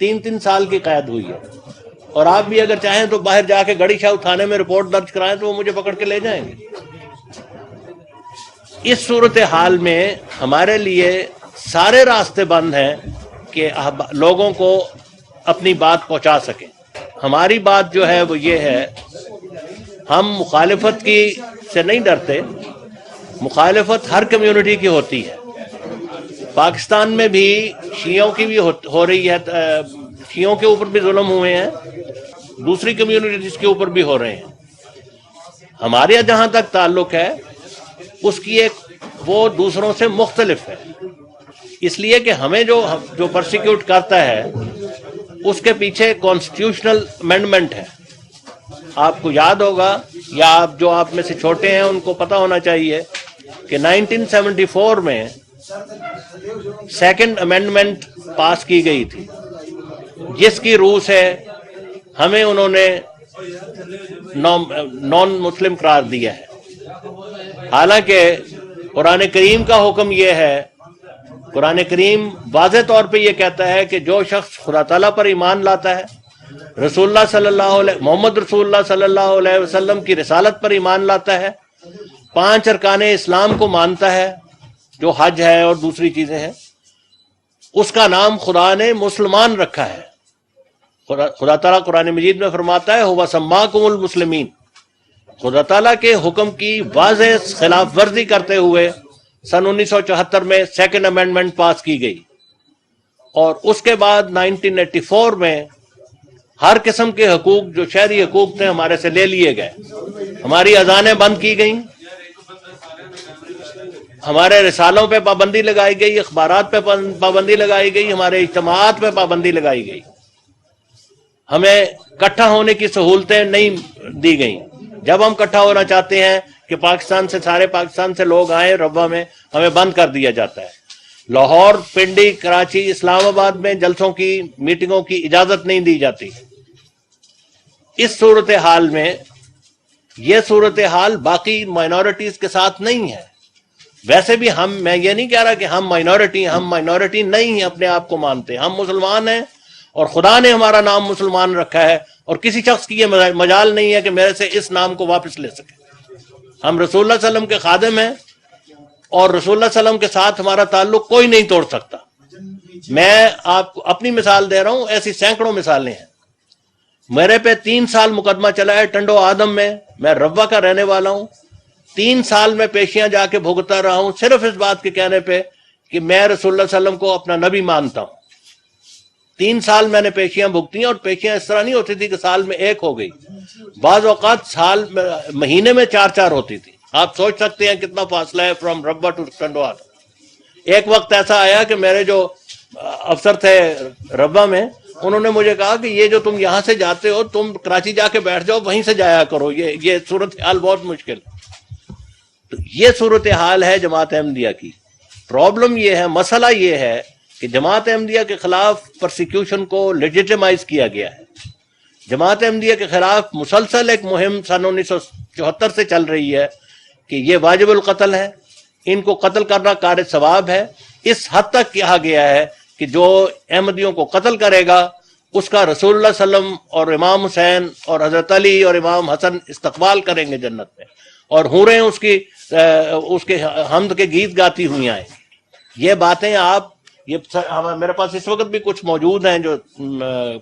3 سال کی قید ہوئی ہے، اور آپ بھی اگر چاہیں تو باہر جا کے گڑی شاہ تھانے میں رپورٹ درج کرائیں تو وہ مجھے پکڑ کے لے جائیں گے۔ اس صورتحال میں ہمارے لیے سارے راستے بند ہیں کہ لوگوں کو اپنی بات پہنچا سکیں۔ ہماری بات جو ہے وہ یہ ہے، ہم مخالفت کی سے نہیں ڈرتے، مخالفت ہر کمیونٹی کی ہوتی ہے۔ پاکستان میں بھی شیعوں کی بھی ہو رہی ہے، شیعوں کے اوپر بھی ظلم ہوئے ہیں، دوسری کمیونٹیز کے اوپر بھی ہو رہے ہیں۔ ہمارے جہاں تک تعلق ہے اس کی وہ دوسروں سے مختلف ہے، اس لیے کہ ہمیں جو پرسیکیوٹ کرتا ہے اس کے پیچھے کانسٹیٹیوشنل امینڈمنٹ ہے۔ آپ کو یاد ہوگا، یا آپ میں سے چھوٹے ہیں ان کو پتہ ہونا چاہیے کہ 1974 میں سیکنڈ امینڈمنٹ پاس کی گئی تھی، جس کی روح سے ہمیں انہوں نے نان مسلم قرار دیا ہے۔ حالانکہ قرآن کریم کا حکم یہ ہے، قرآن کریم واضح طور پہ یہ کہتا ہے کہ جو شخص خدا تعالیٰ پر ایمان لاتا ہے، محمد رسول اللہ صلی اللہ علیہ وسلم کی رسالت پر ایمان لاتا ہے، 5 ارکان اسلام کو مانتا ہے جو حج ہے اور دوسری چیزیں ہیں، اس کا نام خدا نے مسلمان رکھا ہے۔ خدا تعالیٰ قرآن مجید میں فرماتا ہے هو سماکم المسلمین۔ خدا تعالیٰ کے حکم کی واضح خلاف ورزی کرتے ہوئے سن 1974 میں سیکنڈ امینڈمنٹ پاس کی گئی، اور اس کے بعد 1984 میں ہر قسم کے حقوق جو شہری حقوق تھے ہمارے سے لے لیے گئے۔ ہماری اذانیں بند کی گئیں، ہمارے رسالوں پہ پابندی لگائی گئی، اخبارات پہ پابندی لگائی گئی، ہمارے اجتماعات پہ پابندی لگائی گئی، ہمیں اکٹھا ہونے کی سہولتیں نہیں دی گئیں۔ جب ہم اکٹھا ہونا چاہتے ہیں کہ سارے پاکستان سے لوگ آئیں ربوہ میں، ہمیں بند کر دیا جاتا ہے۔ لاہور، پنڈی، کراچی، اسلام آباد میں جلسوں کی، میٹنگوں کی اجازت نہیں دی جاتی۔ اس صورتحال میں یہ صورتحال باقی مائنورٹیز کے ساتھ نہیں ہے۔ ویسے بھی میں یہ نہیں کہہ رہا کہ ہم مائنورٹی نہیں ہیں، اپنے آپ کو مانتے، ہم مسلمان ہیں، اور خدا نے ہمارا نام مسلمان رکھا ہے، اور کسی شخص کی یہ مجال نہیں ہے کہ میرے سے اس نام کو واپس لے سکے۔ ہم رسول اللہ صلی اللہ علیہ وسلم کے خادم ہیں، اور رسول اللہ صلی اللہ علیہ وسلم کے ساتھ ہمارا تعلق کوئی نہیں توڑ سکتا۔ میں آپ کو اپنی مثال دے رہا ہوں، ایسی سینکڑوں مثالیں ہیں۔ میرے پہ 3 سال مقدمہ چلا ہے ٹنڈو آدم میں ربوہ کا رہنے والا ہوں۔ 3 سال میں پیشیاں جا کے بھگتا رہا ہوں، صرف اس بات کے کہنے پہ کہ میں رسول اللہ صلی اللہ علیہ وسلم کو اپنا نبی مانتا ہوں۔ 3 سال میں نے پیشیاں بھگتی ہیں، اور پیشیاں اس طرح نہیں ہوتی تھی کہ سال میں 1 ہو گئی، بعض اوقات مہینے میں 4 ہوتی تھی۔ آپ سوچ سکتے ہیں کتنا فاصلہ ہے فرام ربوہ ٹو ٹنڈو آدم۔ ایک وقت ایسا آیا کہ میرے جو افسر تھے ربوہ میں، انہوں نے مجھے کہا کہ یہ جو تم یہاں سے جاتے ہو، تم کراچی جا کے بیٹھ جاؤ، وہیں سے جایا کرو، یہ صورتحال بہت مشکل ہے۔ تو یہ صورتحال ہے جماعت احمدیہ کی۔ پرابلم یہ ہے، مسئلہ یہ ہے کہ جماعت احمدیہ کے خلاف پرسیکیوشن کو لیجیٹیمائز کیا گیا ہے۔ جماعت احمدیہ کے خلاف مسلسل ایک مہم سن 1974 سے چل رہی ہے کہ یہ واجب القتل ہے، ان کو قتل کرنا کار ثواب ہے۔ اس حد تک کہا گیا ہے کہ جو احمدیوں کو قتل کرے گا اس کا رسول اللہ صلی اللہ علیہ وسلم اور امام حسین اور حضرت علی اور امام حسن استقبال کریں گے جنت میں، اور حوریں اس کے حمد کے گیت گاتی ہوئی آئیں۔ یہ باتیں میرے پاس اس وقت بھی کچھ موجود ہیں جو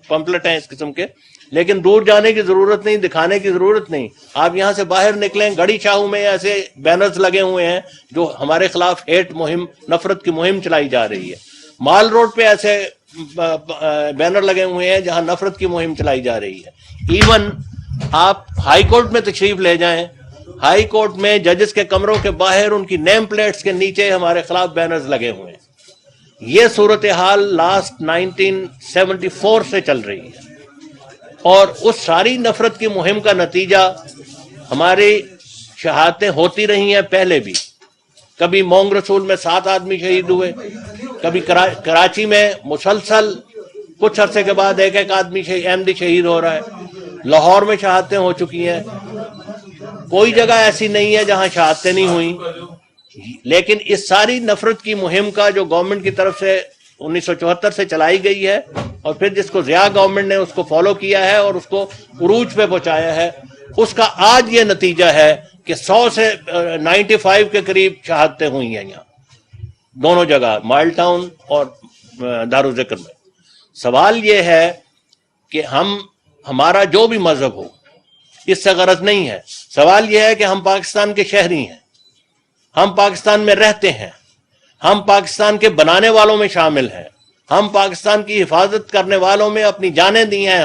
پمپلٹ ہیں اس قسم کے، لیکن دور جانے کی ضرورت نہیں، دکھانے کی ضرورت نہیں۔ آپ یہاں سے باہر نکلیں، گڑی شاہو میں ایسے بینرز لگے ہوئے ہیں جو ہمارے خلاف ہیٹ مہم، نفرت کی مہم چلائی جا رہی ہے۔ مال روڈ پہ ایسے بینر لگے ہوئے ہیں جہاں نفرت کی مہم چلائی جا رہی ہے۔ ایون آپ ہائی کورٹ میں تشریف لے جائیں، ہائی کورٹ میں ججز کے کمروں کے باہر ان کی نیم پلیٹس کے نیچے ہمارے خلاف بینرز لگے ہوئے ہیں۔ یہ صورتحال لاسٹ 1974 سے چل رہی ہے، اور اس ساری نفرت کی مہم کا نتیجہ ہماری شہادتیں ہوتی رہی ہیں پہلے بھی۔ کبھی مونگ رسول میں 7 آدمی شہید ہوئے، کبھی کراچی میں مسلسل کچھ عرصے کے بعد ایک آدمی احمدی شہید ہو رہا ہے، لاہور میں شہادتیں ہو چکی ہیں۔ کوئی جگہ ایسی نہیں ہے جہاں شہادتیں نہیں ہوئیں، لیکن اس ساری نفرت کی مہم کا جو گورنمنٹ کی طرف سے 1974 سے چلائی گئی ہے، اور پھر جس کو ضیاء گورنمنٹ نے اس کو فالو کیا ہے اور اس کو عروج پہ پہنچایا ہے، اس کا آج یہ نتیجہ ہے کہ 100 سے 95 کے قریب شہادتیں ہوئی ہیں یہاں دونوں جگہ، مائل ٹاؤن اور دارالذکر میں۔ سوال یہ ہے کہ ہمارا جو بھی مذہب ہو، اس سے غرض نہیں ہے، سوال یہ ہے کہ ہم پاکستان کے شہری ہیں، ہم پاکستان میں رہتے ہیں، ہم پاکستان کے بنانے والوں میں شامل ہیں، ہم پاکستان کی حفاظت کرنے والوں میں اپنی جانیں دی ہیں،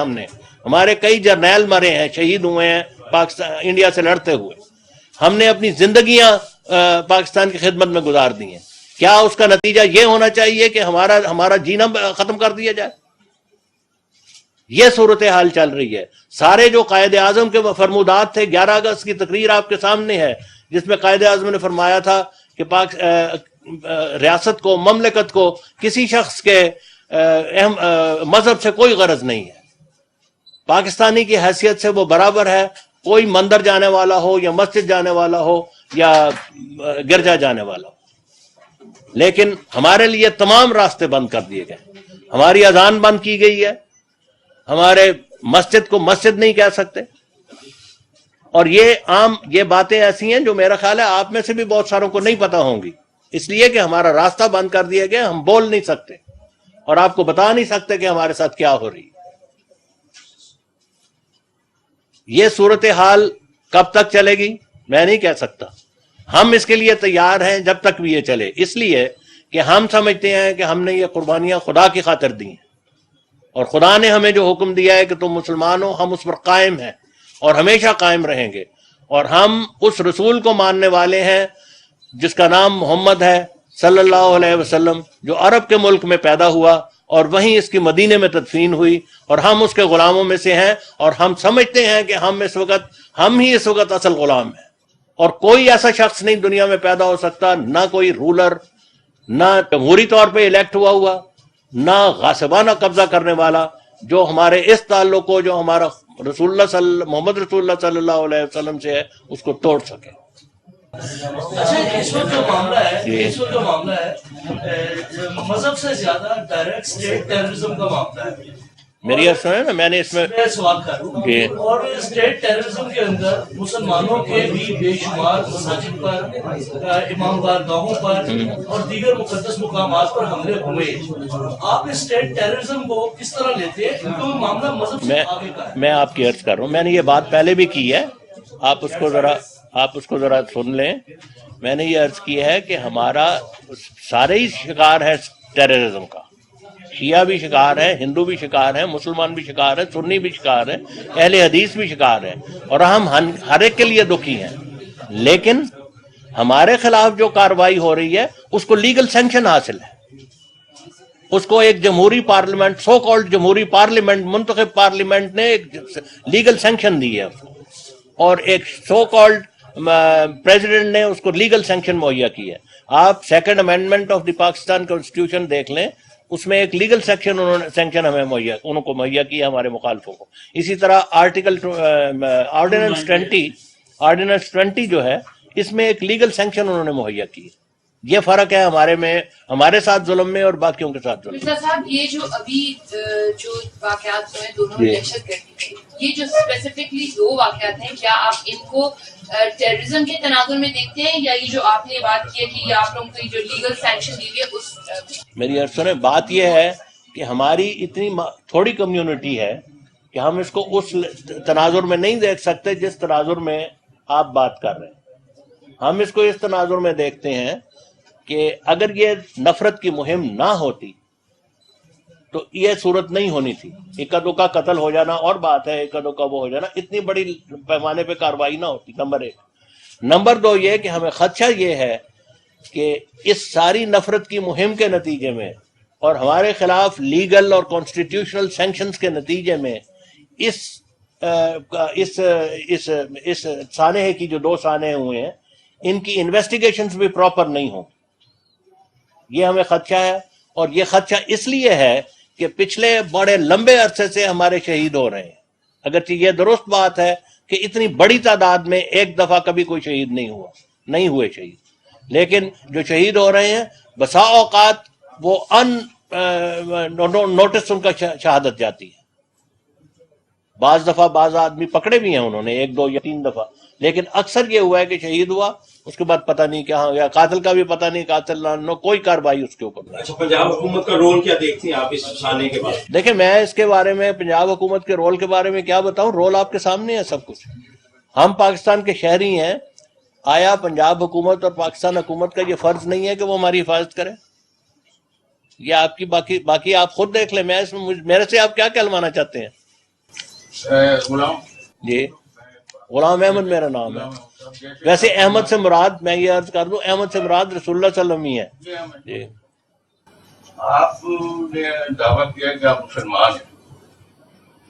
ہمارے کئی جرنیل مرے ہیں، شہید ہوئے ہیں پاکستان انڈیا سے لڑتے ہوئے، ہم نے اپنی زندگیاں پاکستان کی خدمت میں گزار دی ہیں۔ کیا اس کا نتیجہ یہ ہونا چاہیے کہ ہمارا جینا ختم کر دیا جائے؟ یہ صورتحال چل رہی ہے۔ سارے جو قائد اعظم کے فرمودات تھے، 11 اگست کی تقریر آپ کے سامنے ہے جس میں قائد اعظم نے فرمایا تھا کہ ریاست کو، مملکت کو کسی شخص کے مذہب سے کوئی غرض نہیں ہے، پاکستانی کی حیثیت سے وہ برابر ہے، کوئی مندر جانے والا ہو یا مسجد جانے والا ہو یا گرجا جانے والا ہو۔ لیکن ہمارے لیے تمام راستے بند کر دیے گئے، ہماری اذان بند کی گئی ہے، ہمارے مسجد کو مسجد نہیں کہہ سکتے، اور یہ باتیں ایسی ہیں جو میرا خیال ہے آپ میں سے بھی بہت ساروں کو نہیں پتا ہوں گی، اس لیے کہ ہمارا راستہ بند کر دیا گیا، ہم بول نہیں سکتے اور آپ کو بتا نہیں سکتے کہ ہمارے ساتھ کیا ہو رہی ہے۔ یہ صورتحال کب تک چلے گی میں نہیں کہہ سکتا، ہم اس کے لیے تیار ہیں جب تک بھی یہ چلے، اس لیے کہ ہم سمجھتے ہیں کہ ہم نے یہ قربانیاں خدا کی خاطر دی ہیں، اور خدا نے ہمیں جو حکم دیا ہے کہ تم مسلمان ہو، ہم اس پر قائم ہیں اور ہمیشہ قائم رہیں گے، اور ہم اس رسول کو ماننے والے ہیں جس کا نام محمد ہے صلی اللہ علیہ وسلم، جو عرب کے ملک میں پیدا ہوا اور وہیں اس کی مدینے میں تدفین ہوئی، اور ہم اس کے غلاموں میں سے ہیں، اور ہم سمجھتے ہیں کہ ہم ہی اس وقت اصل غلام ہیں، اور کوئی ایسا شخص نہیں دنیا میں پیدا ہو سکتا، نہ کوئی رولر، نہ جمہوری طور پہ الیکٹ ہوا، نہ غاصبانہ قبضہ کرنے والا، جو ہمارے اس تعلق کو، جو ہمارا محمد رسول اللہ صلی اللہ علیہ وسلم سے ہے، اس کو توڑ سکے۔ اچھا، اس وقت جو معاملہ ہے مذہب سے زیادہ ڈائریکٹ اسٹیٹ ٹیررزم کا معاملہ ہے۔ میری عرض سنیں نا، میں نے اس میں سوال کر رہا ہوں، اور اسٹیٹ ٹیررزم کے اندر مسلمانوں کے بھی بے شمار مساجد پر، امام بارگاہوں پر اور دیگر مقدس مقامات پر حملے ہوئے۔ آپ اسٹیٹ ٹیررزم کو کس طرح لیتے ہیں؟ کیونکہ معاملہ مذہب سے آگے کا ہے۔ میں آپ کی عرض کر رہا ہوں، میں نے یہ بات پہلے بھی کی ہے، آپ اس کو ذرا سن لیں۔ میں نے یہ عرض کی ہے کہ ہمارا سارے ہی شکار ہیں ٹیررزم کا، شیعہ بھی شکار ہیں، ہندو بھی شکار ہیں، مسلمان بھی شکار ہیں، سنی بھی شکار ہیں، اہل حدیث بھی شکار ہیں، اور ہم ہر ایک کے لیے دکھی ہیں، لیکن ہمارے خلاف جو کاروائی ہو رہی ہے اس کو لیگل سینکشن حاصل ہے، اس کو ایک جمہوری پارلیمنٹ، سو کالڈ جمہوری پارلیمنٹ، منتخب پارلیمنٹ نے ایک لیگل سینکشن دی ہے، اور ایک سو کالڈ پریزیڈنٹ نے اس کو لیگل سینکشن مہیا کی ہے۔ آپ second amendment of the Pakistan constitution دیکھ لیں، اس میں ایک لیگل سینکشن ہمیں انہوں کو مہیا کیا، ہمارے مخالفوں کو۔ اسی طرح آرڈیننس 20 جو ہے، اس میں ایک لیگل سینکشن انہوں نے مہیا کی۔ یہ فرق ہے ہمارے ساتھ ظلم میں اور باقیوں کے ساتھ ظلم۔ مرزا صاحب، یہ جو ابھی جو واقعات ہوئے دونوں میں دہشت گردی، یہ جو اسپیسیفکلی 2 واقعات ہیں، کیا آپ ان کو ٹیررزم کے تناظر میں دیکھتے ہیں، یا یہ جو آپ نے بات کی ہے کہ آپ لوگوں کو جو لیگل سینکشن دی ہے اس؟ میری عرض سنیں، بات یہ ہے کہ ہماری اتنی تھوڑی کمیونٹی ہے کہ ہم اس کو اس تناظر میں نہیں دیکھ سکتے جس تناظر میں آپ بات کر رہے ہیں۔ ہم اس کو اس تناظر میں دیکھتے ہیں کہ اگر یہ نفرت کی مہم نہ ہوتی تو یہ صورت نہیں ہونی تھی، اکا دکا قتل ہو جانا اور بات ہے، اکا دکا وہ ہو جانا، اتنی بڑی پیمانے پہ کاروائی نہ ہوتی، نمبر 1۔ نمبر 2 یہ کہ ہمیں خدشہ یہ ہے کہ اس ساری نفرت کی مہم کے نتیجے میں اور ہمارے خلاف لیگل اور کانسٹیٹیوشنل سینکشنز کے نتیجے میں اس سانحے کی جو 2 سانحے ہوئے ہیں، ان کی انویسٹیگیشنز بھی پراپر نہیں ہوں، یہ ہمیں خدشہ ہے۔ اور یہ خدشہ اس لیے ہے کہ پچھلے بڑے لمبے عرصے سے ہمارے شہید ہو رہے ہیں، اگرچہ یہ درست بات ہے کہ اتنی بڑی تعداد میں ایک دفعہ کبھی کوئی شہید نہیں ہوئے شہید، لیکن جو شہید ہو رہے ہیں بسا اوقات وہ نوٹس ان کا شہادت جاتی ہے. بعض دفعہ بعض آدمی پکڑے بھی ہیں انہوں نے 1 2 یا 3 دفعہ, لیکن اکثر یہ ہوا ہے کہ شہید ہوا, اس کے بعد پتہ نہیں کہاں گیا, قاتل کا بھی پتہ نہیں, قاتل نہ کوئی کارروائی اس کے اوپر نہیں. اچھا, پنجاب حکومت کا رول کیا دیکھتی ہیں آپ اس افسانے کے بعد؟ دیکھیں, میں اس کے بارے میں پنجاب حکومت کے رول کے بارے میں کیا بتاؤں, رول آپ کے سامنے ہے سب کچھ. ہم پاکستان کے شہری ہیں, آیا پنجاب حکومت اور پاکستان حکومت کا یہ فرض نہیں ہے کہ وہ ہماری حفاظت کرے؟ یہ آپ کی باقی آپ خود دیکھ لیں. میرے سے آپ کیا کہلوانا چاہتے ہیں؟ جی, غلام احمد میرا نام ہے. ویسے احمد سے مراد, میں یہ عرض کر دوں, احمد سے مراد رسول اللہ صلی اللہ علیہ وسلم ہی ہے. جی, آپ نے دعویٰ کیا کہ آپ مسلمان ہیں,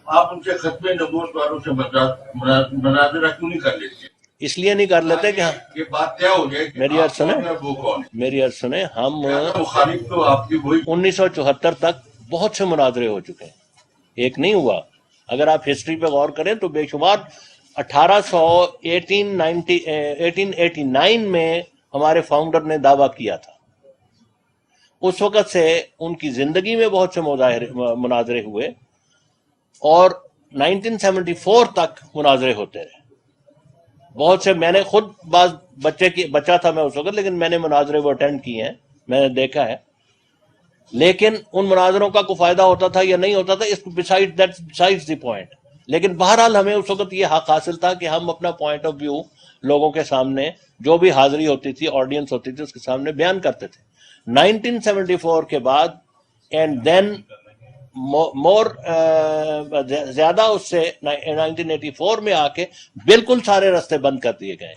آپ ان سے ختم نبوت والوں سے مناظرہ کیوں نہیں کر لیتے؟ اس لیے نہیں کر لیتے کہ یہ بات کیا ہو جائے. میری عرض سنیں, وہ کون ہے میری عرض سنیں, ہم مخالف تو آپ کی وہی 1974 تک بہت سے مناظرے ہو چکے ہیں, ایک نہیں ہوا. اگر آپ ہسٹری پہ غور کریں تو بے شمار 1889 میں ہمارے فاؤنڈر نے دعویٰ کیا تھا. اس وقت سے ان کی زندگی میں بہت سے مناظرے ہوئے, اور 1974 تک مناظرے ہوتے رہے بہت سے. میں نے خود بچہ تھا میں اس وقت, لیکن میں نے مناظرے وہ اٹینڈ کیے ہیں, میں نے دیکھا ہے. لیکن ان مناظروں کا کوئی فائدہ ہوتا تھا یا نہیں ہوتا تھا, اس بسائڈ دی پوائنٹ. لیکن بہرحال ہمیں اس وقت یہ حق حاصل تھا کہ ہم اپنا پوائنٹ آف ویو لوگوں کے سامنے, جو بھی حاضری ہوتی تھی, آڈینس ہوتی تھی, اس کے سامنے بیان کرتے تھے. 1974 کے بعد اینڈ دین مور زیادہ اس سے 1984 میں آ کے بالکل سارے راستے بند کر دیے گئے.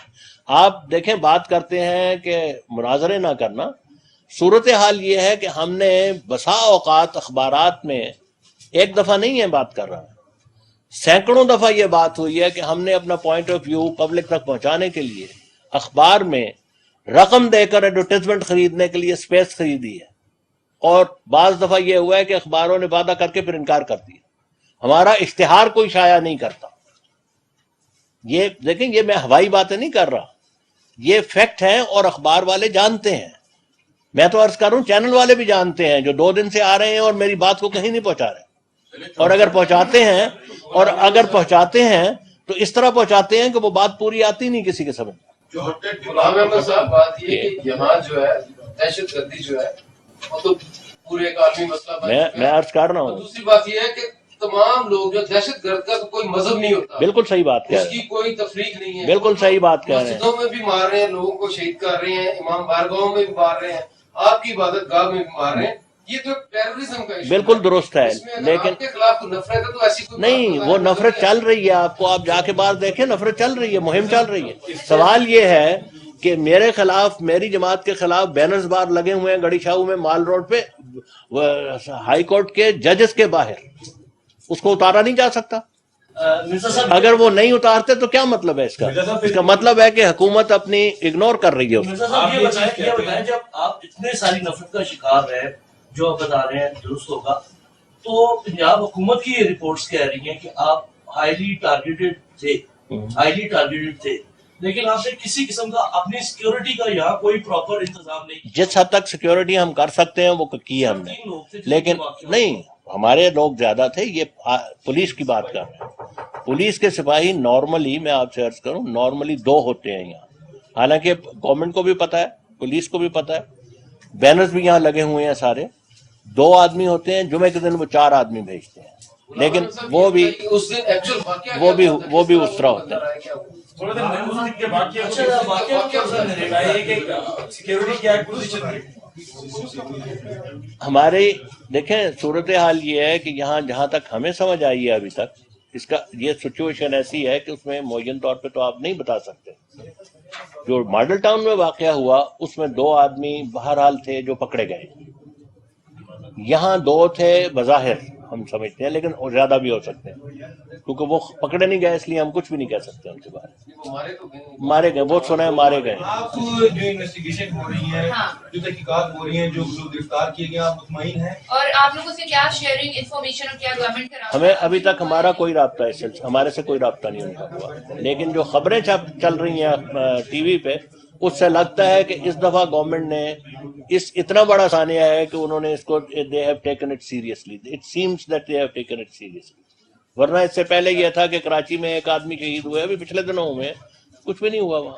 آپ دیکھیں, بات کرتے ہیں کہ مناظرے نہ کرنا, صورتحال یہ ہے کہ ہم نے بسا اوقات اخبارات میں ایک دفعہ نہیں ہے بات کر رہا, سینکڑوں دفعہ یہ بات ہوئی ہے کہ ہم نے اپنا پوائنٹ آف ویو پبلک تک پہنچانے کے لیے اخبار میں رقم دے کر ایڈورٹائزمنٹ خریدنے کے لیے اسپیس خریدی ہے, اور بعض دفعہ یہ ہوا ہے کہ اخباروں نے وعدہ کر کے پھر انکار کر دیا. ہمارا اشتہار کوئی شائع نہیں کرتا. یہ دیکھیں, یہ میں ہوائی باتیں نہیں کر رہا, یہ فیکٹ ہے اور اخبار والے جانتے ہیں. میں تو عرض کر رہا ہوں, چینل والے بھی جانتے ہیں, جو 2 دن سے آ رہے ہیں اور میری بات کو کہیں نہیں پہنچا رہے. اور اگر پہنچاتے ہیں تو اس طرح پہنچاتے ہیں کہ وہ بات پوری آتی نہیں کسی کے سمجھ. غلام احمد صاحب, بات یہ کہ یہاں جو ہے دہشت گردی جو ہے وہ تو پورے ایک عالمی مسئلہ میں عرض کر رہا ہوں. دوسری بات یہ ہے کہ تمام لوگ جو دہشت گرد کا کوئی مذہب نہیں ہوتا. بالکل صحیح بات کہہ رہے ہیں, اس کی کوئی تفریق نہیں ہے. بالکل صحیح بات کہہ رہے ہیں. مسجدوں میں بھی مار رہے ہیں, لوگوں کو شہید کر رہے ہیں, امام بارگاہوں میں بھی مار رہے ہیں, آپ کی عبادت گاہ میں بھی مار رہے ہیں. یہ تو ٹیررزم کا ایشو بالکل درست ہے, لیکن آپ کے خلاف نفرت ہے تو ایسی کوئی نہیں, وہ نفرت چل رہی ہے. آپ جا کے باہر دیکھیں, نفرت چل رہی ہے, مہم چل رہی ہے. سوال یہ ہے کہ میرے خلاف, میری جماعت کے خلاف بینرز بار لگے ہوئے ہیں گڑی شاہو میں, مال روڈ پہ, ہائی کورٹ کے ججز کے باہر. اس کو اتارا نہیں جا سکتا. اگر وہ نہیں اتارتے تو کیا مطلب ہے اس کا؟ اس کا مطلب ہے کہ حکومت اپنی اگنور کر رہی ہے. مرزا صاحب یہ بتائیں, جب آپ اتنے ساری نفرت کا شکار ہیں, جو آپ بتا رہے ہیں درست ہوگا, تو پنجاب حکومت کی یہ رپورٹس کہہ رہی ہیں کہ آپ ہائیلی ٹارگیٹڈ تھے, لیکن آپ نے کسی قسم کا اپنی سیکیورٹی کا یہاں کوئی پراپر انتظام نہیں. جس حد تک سیکیورٹی ہم کر سکتے ہیں وہ کی ہم نے, لیکن نہیں, ہمارے لوگ زیادہ تھے. یہ پولیس کی بات کر رہے ہیں. پولیس کے سپاہی نارملی, میں آپ سے عرض کروں, نارملی 2 ہوتے ہیں یہاں. حالانکہ گورنمنٹ کو بھی پتا ہے, پولیس کو بھی پتا ہے, بینرز بھی یہاں لگے ہوئے ہیں سارے. 2 آدمی ہوتے ہیں, جمعے کے دن وہ 4 آدمی بھیجتے ہیں, لیکن وہ بھی اس طرح ہوتا ہے. ہماری دیکھیں صورتحال یہ ہے کہ یہاں جہاں تک ہمیں سمجھ آئی ہے ابھی تک, اس کا یہ سچویشن ایسی ہے کہ اس میں معین طور پہ تو آپ نہیں بتا سکتے. جو ماڈل ٹاؤن میں واقعہ ہوا اس میں 2 آدمی بہرحال تھے جو پکڑے گئے. یہاں 2 تھے بظاہر ہم سمجھتے ہیں, لیکن زیادہ بھی ہو سکتے ہیں, کیونکہ وہ پکڑے نہیں گئے, اس لیے ہم کچھ بھی نہیں کہہ سکتے ان کے بارے میں. مارے گئے, وہ سنا ہے مارے گئے. آپ جو انویسٹیگیشن ہو رہی ہے, جو تحقیقات ہو رہی ہیں, جو گرفتار کیے گئے, آپ مطمئن ہیں؟ اور آپ لوگوں سے کیا شیئرنگ انفارمیشن اور کیا گورنمنٹ کا؟ ہمیں ابھی تک ہمارا کوئی رابطہ ہمارے سے کوئی رابطہ نہیں ان کا ہوا, لیکن جو خبریں چل رہی ہیں ٹی وی پہ اس سے لگتا ہے کہ اس دفعہ گورنمنٹ نے اس اتنا بڑا ثانیہ ہے کہ انہوں نے اس کو they have taken it seriously. It seems that they have taken it seriously. ورنہ اس سے پہلے یہ تھا کہ کراچی میں ایک آدمی شہید ہوئے، ابھی پچھلے دنوں ہوئے، کچھ بھی نہیں ہوا وہاں.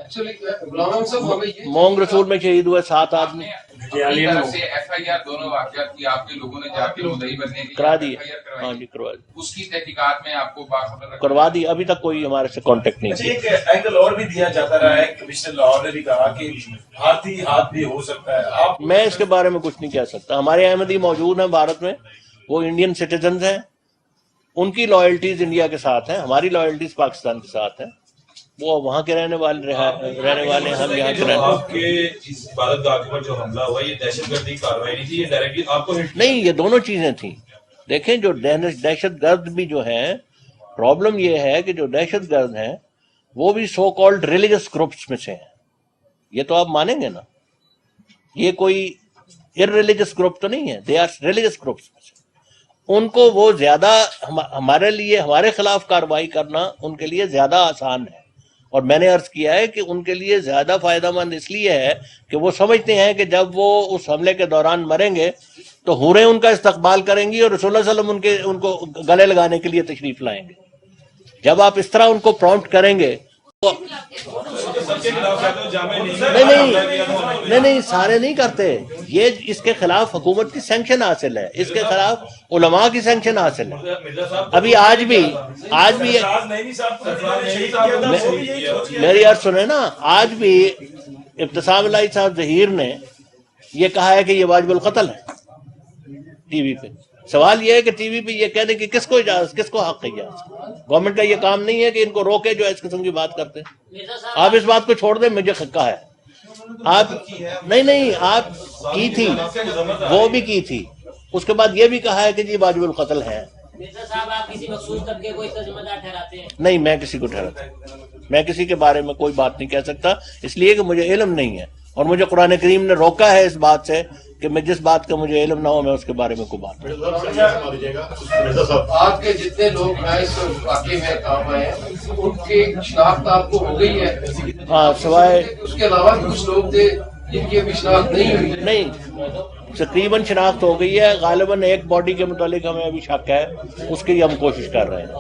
مونگ رسول میں شہید ہوئے 7 آدمی، ایف آئی آر دونوں واقعات کی آپ کے لوگوں نے جا کے مدعی بننے کی کرا دی. ہاں جی کروا دی، اس کی تحقیقات میں آپ کو باخبر کروا دی. ابھی تک کوئی ہمارے سے کانٹیکٹ نہیں کیا. ایک اینگل اور بھی دیا جاتا رہا ہے، کمشنر لاہور نے بھی کہا کہ ہاتھی ہاتھ بھی ہو سکتا ہے. آپ میں اس کے بارے میں کچھ نہیں کہہ سکتا. ہمارے احمدی موجود ہیں بھارت میں، وہ انڈین سٹیزنز ہیں، ان کی لائلٹیز انڈیا کے ساتھ ہیں، ہماری لائلٹیز پاکستان کے ساتھ ہیں. وہ وہاں کے رہنے والے ہیں، ہم یہاں کے رہنے والے. آپ کے اس عبادت گاہ پر جو حملہ ہوا یہ دہشت گردی کارروائی نہیں تھی، یہ ڈائریکٹلی آپ کو نہیں، یہ دونوں چیزیں تھیں. دیکھیں جو دہشت گرد بھی جو ہیں، پرابلم یہ ہے کہ جو دہشت گرد ہیں وہ بھی سو کالڈ ریلیجس گروپس میں سے ہیں. یہ تو آپ مانیں گے نا، یہ کوئی ارریلیجس گروپ تو نہیں ہے، دے آر ریلیجس گروپس میں سے. ان کو وہ زیادہ ہمارے لیے، ہمارے خلاف کارروائی کرنا ان کے لیے زیادہ آسان ہے. اور میں نے عرض کیا ہے کہ ان کے لیے زیادہ فائدہ مند اس لیے ہے کہ وہ سمجھتے ہیں کہ جب وہ اس حملے کے دوران مریں گے تو حوریں ان کا استقبال کریں گی اور رسول اللہ صلی اللہ علیہ وسلم ان کو گلے لگانے کے لیے تشریف لائیں گے. جب آپ اس طرح ان کو پرومپٹ کریں گے نہیں سارے نہیں کرتے. یہ اس کے خلاف حکومت کی سینکشن حاصل ہے، اس کے خلاف علماء کی سینکشن حاصل ہے. ابھی آج بھی میری عرض سنیں نا، آج بھی ابتسام الہی صاحب ظہیر نے یہ کہا ہے کہ یہ واجب القتل ہے ٹی وی پہ. سوال یہ ہے کہ ٹی وی پہ یہ کہنے کی کس کو اجازت، کس کو حق ہے اجازت؟ گورنمنٹ کا یہ کام نہیں ہے کہ ان کو روکے جو اس قسم کی بات کرتے ہیں. آپ اس بات کو چھوڑ دیں، مجھے کہا ہے آپ نہیں آپ کی تھی، وہ بھی کی تھی. اس کے بعد یہ بھی کہا ہے کہ جی واجب القتل ہے. نہیں، میں کسی کو ٹھہراتا، میں کسی کے بارے میں کوئی بات نہیں کہہ سکتا، اس لیے کہ مجھے علم نہیں ہے اور مجھے قرآن کریم نے روکا ہے اس بات سے کہ میں جس بات کا مجھے علم نہ ہو میں اس کے بارے میں کوئی بات نہیں. آپ کے جتنے لوگ اس واقعے میں کام آئے ہیں ان کی شناخت آپ کو ہو گئی ہے؟ ہاں، سوائے اس کے علاوہ کچھ لوگ تھے جن کی ابھی شناخت نہیں ہوئی؟ نہیں، تقریباً شناخت ہو گئی ہے. غالباً ایک باڈی کے متعلق ہمیں ابھی شک ہے، اس کی ہم کوشش کر رہے ہیں،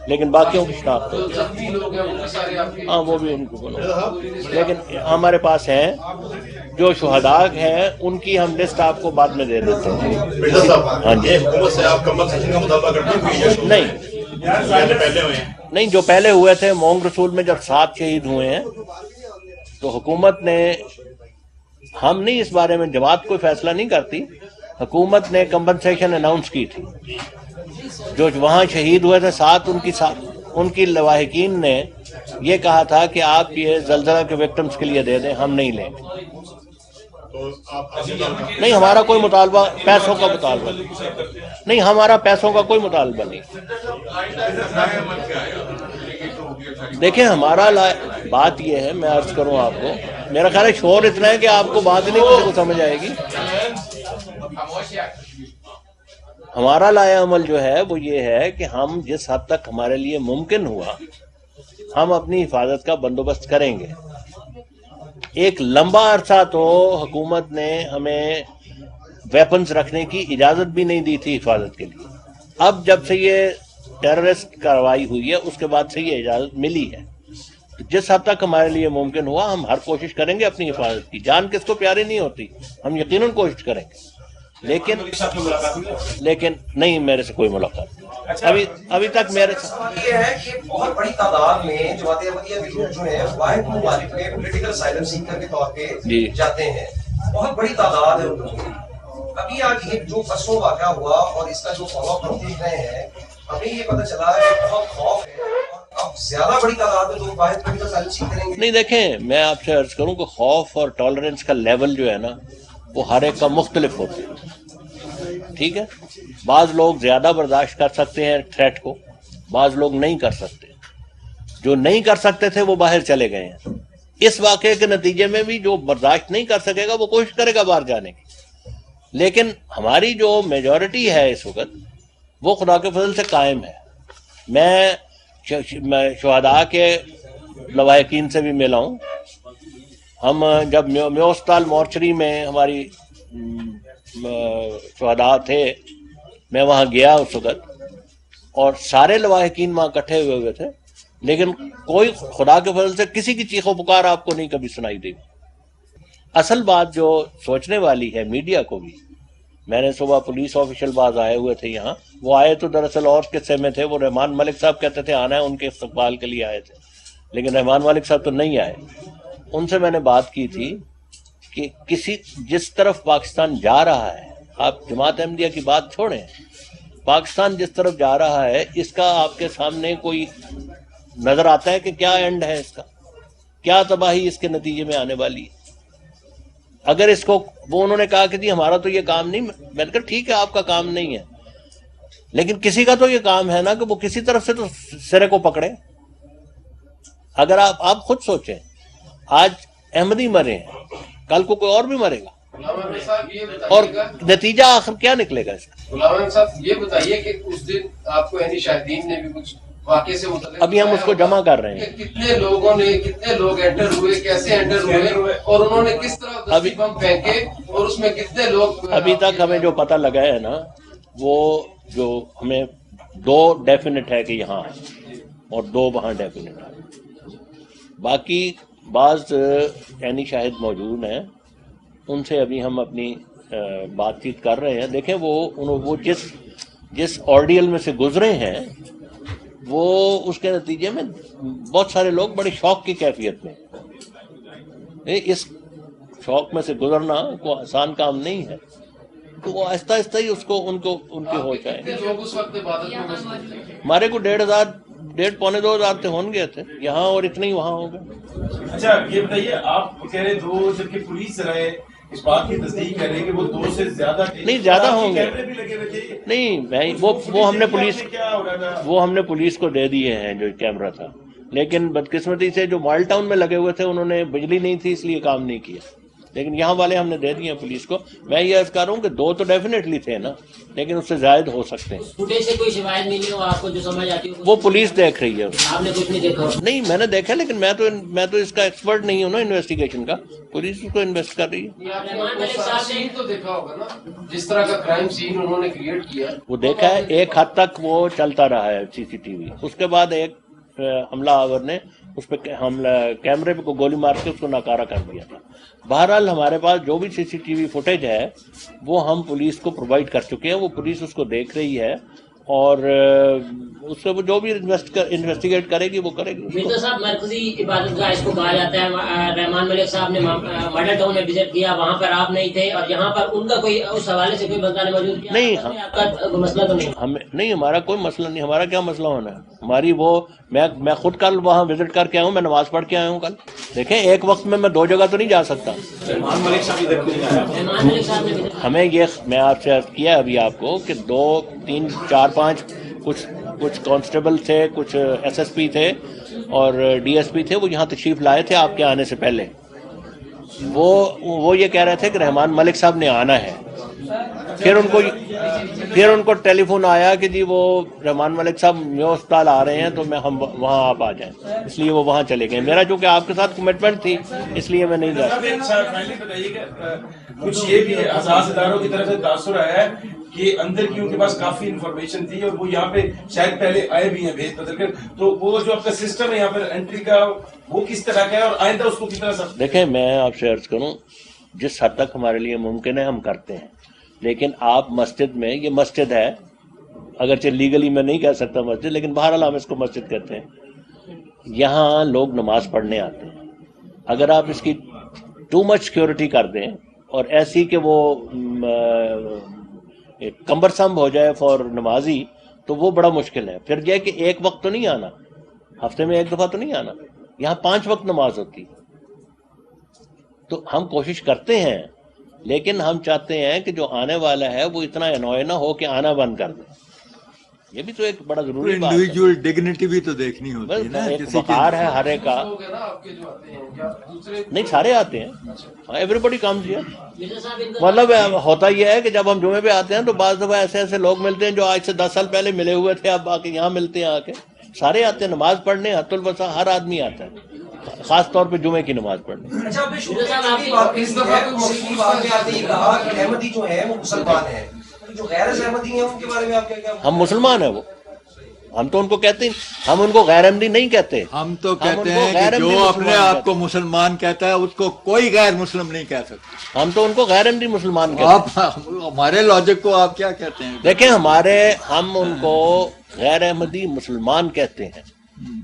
لیکن باقیوں کی شناخت ہو زخمی لوگ ہیں وہ سارے آپ کے؟ ہاں، وہ بھی ان کو، لیکن ہمارے پاس ہیں جو شہداء ہیں ان کی ہم لسٹ آپ کو بعد میں دے دیتے ہیں. ہاں جی، نہیں جو پہلے ہوئے تھے مونگ رسول میں جب 7 شہید ہوئے ہیں تو حکومت نے، ہم نہیں اس بارے میں، جماعت کوئی فیصلہ نہیں کرتی، حکومت نے کمپنسیشن اناؤنس کی تھی. جو وہاں شہید ہوئے تھے 7 ان کی لواحقین نے یہ کہا تھا کہ آپ یہ زلزلہ کے وکٹمز کے لیے دے دیں، ہم نہیں لیں گے. نہیں، ہمارا کوئی مطالبہ پیسوں کا مطالبہ نہیں، ہمارا پیسوں کا کوئی مطالبہ نہیں. دیکھیں ہمارا بات یہ ہے، میں عرض کروں آپ کو، میرا خیال ہے شور اتنا ہے کہ آپ کو بات نہیں کسی کو سمجھ آئے گی. ہمارا لائحہ عمل جو ہے وہ یہ ہے کہ ہم جس حد تک ہمارے لیے ممکن ہوا ہم اپنی حفاظت کا بندوبست کریں گے. ایک لمبا عرصہ تو حکومت نے ہمیں ویپنز رکھنے کی اجازت بھی نہیں دی تھی حفاظت کے لیے. اب جب سے یہ ٹیررسٹ کارروائی ہوئی ہے اس کے بعد سے یہ اجازت ملی ہے. جس حد تک ہمارے لیے ممکن ہوا ہم ہر کوشش کریں گے اپنی حفاظت کی. جان کس کو پیاری نہیں ہوتی، ہم یقیناً کوشش کریں گے، لیکن نہیں، میرے سے کوئی ملاقات ابھی تک میرے یہ ہے کہ بہت بڑی تعداد میں جماعت احمدیہ بھی لوگ جو ہیں واحد ممالک میں پولیٹیکل اسائلم سیکر کے طور پہ جاتے ہیں، بہت بڑی تعداد ہے ان لوگوں کی. ابھی آج یہ جو پرسوں واقعہ ہوا اور اس کا جو فالو اپ ہم دیکھ رہے ہیں، ہمیں یہ پتہ چلا ہے کہ بہت خوف ہے اور اب زیادہ بڑی تعداد میں لوگ واحد پولیٹیکل اسائلم سیک کریں گے. نہیں، دیکھیں میں آپ سے عرض کروں کہ خوف اور ٹالرنس کا لیول جو ہے نا وہ ہر ایک کا مختلف ہوتا ہے. ٹھیک ہے، بعض لوگ زیادہ برداشت کر سکتے ہیں تھریٹ کو، بعض لوگ نہیں کر سکتے. جو نہیں کر سکتے تھے وہ باہر چلے گئے ہیں. اس واقعے کے نتیجے میں بھی جو برداشت نہیں کر سکے گا وہ کوشش کرے گا باہر جانے کی. لیکن ہماری جو میجورٹی ہے اس وقت وہ خدا کے فضل سے قائم ہے. میں شہداء کے لواحقین سے بھی ملا ہوں، ہم جب میوستال مورچری میں ہماری شہداء تھے، میں وہاں گیا اس وقت، اور سارے لواحقین وہاں اکٹھے ہوئے تھے، لیکن کوئی خدا کے فضل سے کسی کی چیخ و پکار آپ کو نہیں کبھی سنائی دی۔ اصل بات جو سوچنے والی ہے میڈیا کو بھی، میں نے صبح پولیس آفیشل بعض آئے ہوئے تھے یہاں، وہ آئے تو دراصل اور قصے میں تھے، وہ رحمان ملک صاحب کہتے تھے آنا ہے، ان کے استقبال کے لیے آئے تھے، لیکن رحمان ملک صاحب تو نہیں آئے۔ ان سے میں نے بات کی تھی کہ جس طرف پاکستان جا رہا ہے، آپ جماعت احمدیہ کی بات چھوڑیں، پاکستان جس طرف جا رہا ہے اس کا آپ کے سامنے کوئی نظر آتا ہے کہ کیا اینڈ ہے اس کا، کیا تباہی اس کے نتیجے میں آنے والی ہے؟ اگر اس کو وہ انہوں نے کہا کہ جی ہمارا تو یہ کام نہیں، میں نے کہا ٹھیک ہے آپ کا کام نہیں ہے، لیکن کسی کا تو یہ کام ہے نا کہ وہ کسی طرف سے تو سرے کو پکڑے۔ اگر آپ خود سوچیں، آج احمدی مرے ہیں، کل کو کوئی اور بھی مرے گا، اور نتیجہ آخر کیا نکلے گا اس کا؟ غلام احمد صاحب یہ بتائیے کہ اس دن آپ کو یعنی شاہدین نے بھی کچھ واقعے سے متعلق ابھی ہم اس کو جمع کر رہے ہیں، کتنے لوگ انٹر ہوئے، کیسے انٹر ہوئے، اور انہوں نے کس طرح دستی بم پھینکے، اور اس میں کتنے لوگ؟ ابھی تک ہمیں جو پتہ لگا ہے نا، وہ جو ہمیں 2 ڈیفینٹ ہے کہ یہاں اور 2 وہاں ڈیفینٹ ہے، باقی بعض عینی شاہد موجود ہیں، ان سے ابھی ہم اپنی بات چیت کر رہے ہیں۔ دیکھیں وہ جس آرڈیل میں سے گزرے ہیں، وہ اس کے نتیجے میں بہت سارے لوگ بڑے شوق کی کیفیت میں، اس شوق میں سے گزرنا کوئی آسان کام نہیں ہے، تو وہ آہستہ آہستہ ہی ان کی ہو جائے۔ ہمارے کو 1,500 پونے 2,000 تھے، ہون گئے تھے یہاں، اور اتنے ہی وہاں ہو گئے۔ اچھا یہ بتائیے، آپ کہہ رہے 2، جبکہ پولیس رہے اس بات کی تصدیق کر رہے کہ وہ 2 سے زیادہ تھے، نہیں زیادہ ہوں گے، کیمرے بھی لگے ہوئے تھے؟ نہیں وہ ہم نے پولیس کو دے دیے ہیں جو کیمرہ تھا، لیکن بدقسمتی سے جو مال ٹاؤن میں لگے ہوئے تھے انہوں نے بجلی نہیں تھی اس لیے کام نہیں کیا، لیکن یہاں والے ہم نے دے دیے ہیں پولیس کو۔ میں یہ عرض کر رہا ہوں کہ 2 تو ڈیفینیٹلی تھے نا، لیکن اس سے زائد ہو سکتے ہیں۔ فوٹیج سے کوئی شکایت ملی ہو آپ کو جو سمجھ آتی ہو؟ وہ پولیس دیکھ رہی ہے، آپ نے کچھ نہیں دیکھا؟ نہیں میں نے دیکھا، لیکن میں تو اس کا ایکسپرٹ نہیں ہوں نا انویسٹیگیشن کا، پولیس اس کو انویسٹ کر رہی ہے۔ سین تو دیکھا ہوگا نا، جس طرح کا کرائم سین انہوں نے کریٹ کیا، وہ دیکھا ہے، ایک حد تک وہ چلتا رہا ہے CCTV، اس کے بعد ایک حملہ آور نے اس پہ کیمرے پہ گولی مار کے اس کو ناکارہ کر دیا تھا۔ بہرحال ہمارے پاس جو بھی CCTV فوٹیج ہے وہ ہم پولیس کو پرووائڈ کر چکے ہیں، وہ پولیس اس کو دیکھ رہی ہے، اور اس سے وہ جو بھی انویسٹیگیٹ کرے گی وہ کرے گی۔ مرزا صاحب مرکزی عبادت گاہ اس کو کہا جاتا ہے، رحمان ملک صاحب نے ماڈل ٹاؤن میں وزٹ کیا، وہاں پر آپ نہیں تھے، اور یہاں پر ان کا کوئی اس حوالے سے کوئی بندہ نے موجود کیا؟ نہیں، آپ کا مسئلہ تو نہیں؟ ہمارا کوئی مسئلہ نہیں، ہمارا کیا مسئلہ ہونا ہے؟ ہماری میں خود کل وہاں وزٹ کر کے آیا ہوں، میں نماز پڑھ کے آیا ہوں کل۔ دیکھیں ایک وقت میں 2 جگہ تو نہیں جا سکتا۔ رحمان ملک صاحب نے ہمیں میں آپ سے عرض کیا ابھی آپ کو کہ 2 3 4 5 کچھ کانسٹیبل تھے، کچھ SSP تھے اور DSP تھے، وہ یہاں تشریف لائے تھے آپ کے آنے سے پہلے۔ وہ یہ کہہ رہے تھے کہ رحمان ملک صاحب نے آنا ہے، پھر ان کو ٹیلی فون آیا کہ جی وہ رحمان ملک صاحب میو اسپتال آ رہے ہیں، تو ہم وہاں آپ آ جائیں، اس لیے وہ وہاں چلے گئے۔ میرا چونکہ آپ کے ساتھ کمٹمنٹ تھی اس لیے میں نہیں جا سکتا۔ کچھ یہ بھی حساس اداروں کی طرف سے تاثر آیا ہے کہ اندر کی ان کے پاس کافی انفارمیشن تھی، اور وہ یہاں پہ شاید پہلے آئے بھی ہیں بھیج بدل کر، تو وہ جو آپ کا سسٹم ہے یہاں پر انٹری کا وہ کس طرح کا ہے، اور آئندہ اس کو کس طرح سخت؟ دیکھیں میں آپ سے عرض کروں، جس حد تک ہمارے لیے ممکن ہے ہم کرتے ہیں، لیکن آپ مسجد میں، یہ مسجد ہے، اگرچہ لیگلی میں نہیں کہہ سکتا مسجد، لیکن بہرحال ہم اس کو مسجد کہتے ہیں، یہاں لوگ نماز پڑھنے آتے ہیں۔ اگر آپ اس کی ٹو مچ سیکورٹی کر دیں اور ایسی کہ وہ کمبرسم ہو جائے فور نمازی، تو وہ بڑا مشکل ہے۔ پھر یہ کہ ایک وقت تو نہیں آنا، ہفتے میں 1 دفعہ تو نہیں آنا، یہاں 5 وقت نماز ہوتی، تو ہم کوشش کرتے ہیں، لیکن ہم چاہتے ہیں کہ جو آنے والا ہے وہ اتنا انوائے نہ ہو کہ آنا بند کر دے۔ یہ بھی تو ایک بڑا ضروری بات ہے، انڈیویجول ڈگنیٹی بھی تو دیکھنی ہوتی ہے نا، ایک وقار ہے ہر ایک کا۔ نہیں سارے آتے ہیں، ایوری بڈی کمز ہیئر۔ مطلب ہوتا یہ ہے کہ جب ہم جمعے پہ آتے ہیں تو بعض دفعہ ایسے لوگ ملتے ہیں جو آج سے 10 سال پہلے ملے ہوئے تھے، اب آ کے یہاں ملتے ہیں، آ کے سارے آتے ہیں نماز پڑھنے، حت الوسع ہر آدمی آتا ہے۔ خاص طور پہ جمعے کی نماز پڑھنے. اچھا اس دفعہ کوئی مخصوص واقعات نے کہا کہ احمدی جو ہیں وہ مسلمان ہیں، جو غیر احمدی ہیں ان کے بارے میں آپ کیا؟ ہم مسلمان ہیں، وہ ہم تو ان کو کہتے ہیں، ہم ان کو غیر احمدی نہیں کہتے. ہم تو کہتے ہیں کہ جو اپنے آپ کو مسلمان کہتا ہے اس کو کوئی غیر مسلم نہیں کہہ سکتا. ہم تو ان کو غیر احمدی مسلمان کہتے ہیں. ہمارے لاجک کو آپ کیا کہتے ہیں؟ دیکھیں ہم ان کو غیر احمدی مسلمان کہتے ہیں،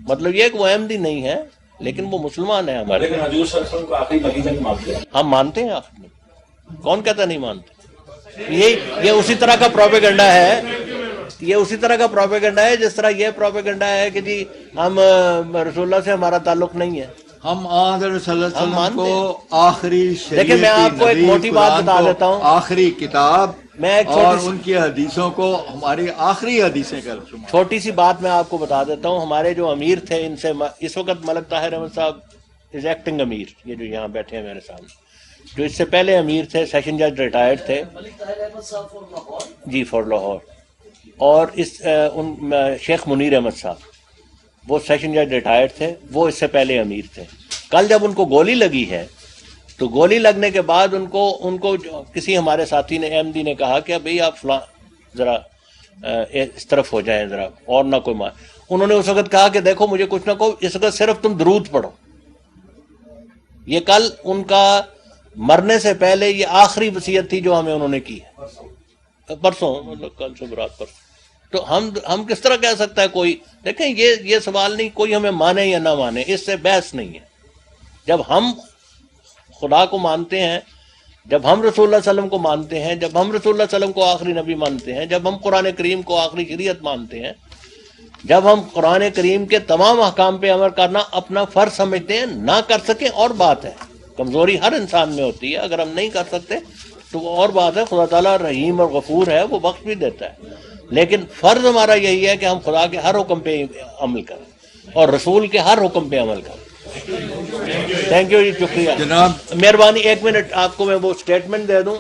مطلب یہ کہ وہ احمدی نہیں ہے لیکن وہ مسلمان ہیں ہمارے. لیکن حضور صلی اللہ علیہ وسلم کو آخری نبی نہیں مانتے. ہم مانتے ہیں، آپ کون کہتا نہیں مانتے؟ یہ اسی طرح کا پروپیگنڈا ہے، یہ اسی طرح کا پروپیگنڈا ہے جس طرح یہ پروپیگنڈا ہے کہ جی ہم رسول اللہ سے ہمارا تعلق نہیں ہے. ہم حضرت صلی اللہ علیہ وسلم کو آخری شریعت، دیکھیں میں آپ کو ایک موٹی بات بتا دیتا ہوں، آخری کتاب میں ایک اور ان کی حدیثوں کو ہماری آخری حدیثیں کر شمار. چھوٹی سی بات میں آپ کو بتا دیتا ہوں. ہمارے جو امیر تھے، ان سے اس وقت ملک طاہر احمد صاحب از ایکٹنگ امیر، یہ جو یہاں بیٹھے ہیں میرے سامنے، جو اس سے پہلے امیر تھے، سیشن جج ریٹائرڈ تھے جی فار لاہور، اور شیخ منیر احمد صاحب وہ سیشن جج ریٹائرڈ تھے، وہ اس سے پہلے امیر تھے. کل جب ان کو گولی لگی ہے تو گولی لگنے کے بعد ان کو کسی ہمارے ساتھی نے، احمدی نے کہا کہ بھئی آپ فلاں ذرا اس طرف ہو جائیں ذرا اور نہ کوئی انہوں نے اس وقت کہا کہ دیکھو مجھے کچھ نہ کہو، اس وقت صرف تم درود پڑھو. یہ کل ان کا مرنے سے پہلے یہ آخری وصیت تھی جو ہمیں انہوں نے کی ہے، پرسوں، مطلب کل سے برات پرسوں. تو ہم کس طرح کہہ سکتا ہے کوئی؟ دیکھیں یہ سوال نہیں کوئی ہمیں مانے یا نہ مانے، اس سے بحث نہیں ہے. جب ہم خدا کو مانتے ہیں، جب ہم رسول اللہ صلی اللہ علیہ وسلم کو مانتے ہیں، جب ہم رسول اللہ صلی اللہ علیہ وسلم کو آخری نبی مانتے ہیں، جب ہم قرآن کریم کو آخری شریعت مانتے ہیں، جب ہم قرآن کریم کے تمام احکام پہ عمل کرنا اپنا فرض سمجھتے ہیں، نہ کر سکیں اور بات ہے، کمزوری ہر انسان میں ہوتی ہے، اگر ہم نہیں کر سکتے تو وہ اور بات ہے. خدا تعالیٰ رحیم اور غفور ہے، وہ بخش بھی دیتا ہے، لیکن فرض ہمارا یہی ہے کہ ہم خدا کے ہر حکم پہ عمل کریں اور رسول کے ہر حکم پہ عمل کریں. تھینک یو جی، شکریہ جناب. مہربانی 1 منٹ آپ کو میں وہ اسٹیٹمنٹ دے دوں.